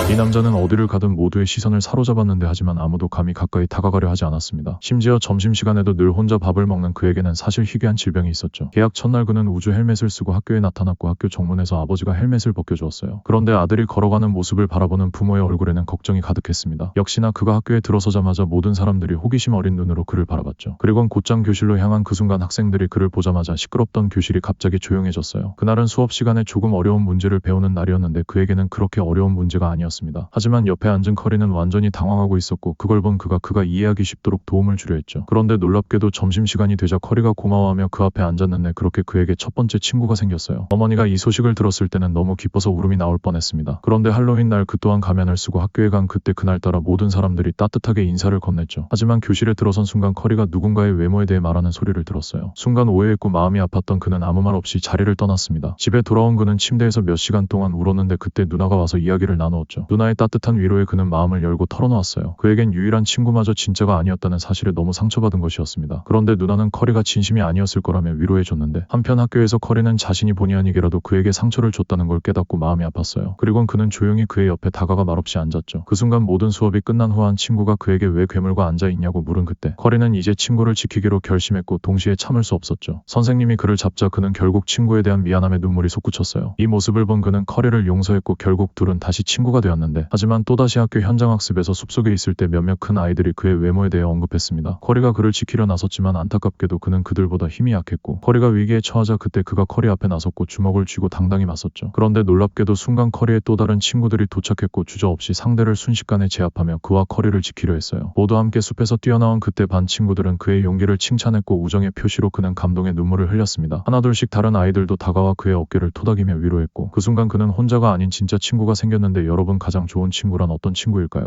이 남자는 어디를 가든 모두의 시선을 사로잡았는데 하지만 아무도 감히 가까이 다가가려 하지 않았습니다. 심지어 점심시간에도 늘 혼자 밥을 먹는 그에게는 사실 희귀한 질병이 있었죠. 계약 첫날 그는 우주 헬멧을 쓰고 학교에 나타났고 학교 정문에서 아버지가 헬멧을 벗겨주었어요. 그런데 아들이 걸어가는 모습을 바라보는 부모의 얼굴에는 걱정이 가득했습니다. 역시나 그가 학교에 들어서자마자 모든 사람들이 호기심 어린 눈으로 그를 바라봤죠. 그리곤 곧장 교실로 향한 그 순간 학생들이 그를 보자마자 시끄럽던 교실이 갑자기 조용해졌어요. 그날은 수업 시간에 조금 어려운 문제를 배우는 날이었는데 그에게는 그렇게 어려운 문제가 아니었습니다. 하지만 옆에 앉은 커리는 완전히 당황하고 있었고 그걸 본 그가 이해하기 쉽도록 도움을 주려 했죠. 그런데 놀랍게도 점심시간이 되자 커리가 고마워하며 그 앞에 앉았는데 그렇게 그에게 첫 번째 친구가 생겼어요. 어머니가 이 소식을 들었을 때는 너무 기뻐서 울음이 나올 뻔했습니다. 그런데 할로윈 날 그 또한 가면을 쓰고 학교에 간 그때 그날따라 모든 사람들이 따뜻하게 인사를 건넸죠. 하지만 교실에 들어선 순간 커리가 누군가의 외모에 대해 말하는 소리를 들었어요. 순간 오해했고 마음이 아팠던 그는 아무 말 없이 자리를 떠났습니다. 집에 돌아온 그는 침대에서 몇 시간 동안 울었는데 그때 누나가 와서 이야기를 나누었죠. 누나의 따뜻한 위로에 그는 마음을 열고 털어놓았어요. 그에겐 유일한 친구마저 진짜가 아니었다는 사실에 너무 상처받은 것이었습니다. 그런데 누나는 커리가 진심이 아니었을 거라며 위로해줬는데 한편 학교에서 커리는 자신이 본의 아니게라도 그에게 상처를 줬다는 걸 깨닫고 마음이 아팠어요. 그리곤 그는 조용히 그의 옆에 다가가 말없이 앉았죠. 그 순간 모든 수업이 끝난 후 한 친구가 그에게 왜 괴물과 앉아있냐고 물은 그때 커리는 이제 친구를 지키기로 결심했고 동시에 참을 수 없었죠. 선생님이 그를 잡자 그는 결국 친구에 대한 미안함에 눈물이 솟구쳤어요. 이 모습을 본 그는 커리를 용서했고 결국 둘은 다시 친구가 되었는데 하지만 또다시 학교 현장학습에서 숲속에 있을 때 몇몇 큰 아이들이 그의 외모에 대해 언급했습니다. 커리가 그를 지키려 나섰지만 안타깝게도 그는 그들보다 힘이 약했고 커리가 위기에 처하자 그때 그가 커리 앞에 나섰고 주먹을 쥐고 당당히 맞섰죠. 그런데 놀랍게도 순간 커리의 또 다른 친구들이 도착했고 주저없이 상대를 순식간에 제압하며 그와 커리를 지키려 했어요. 모두 함께 숲에서 뛰어나온 그때 반 친구들은 그의 용기를 칭찬했고 우정의 표시로 그는 감동의 눈물을 흘렸습니다. 하나둘씩 다른 아이들도 다가와 그의 어깨를 토닥이며 위로했고 그 순간 그는 혼자가 아닌 진짜 친구가 생겼는데 여러분 가장 좋은 친구란 어떤 친구일까요?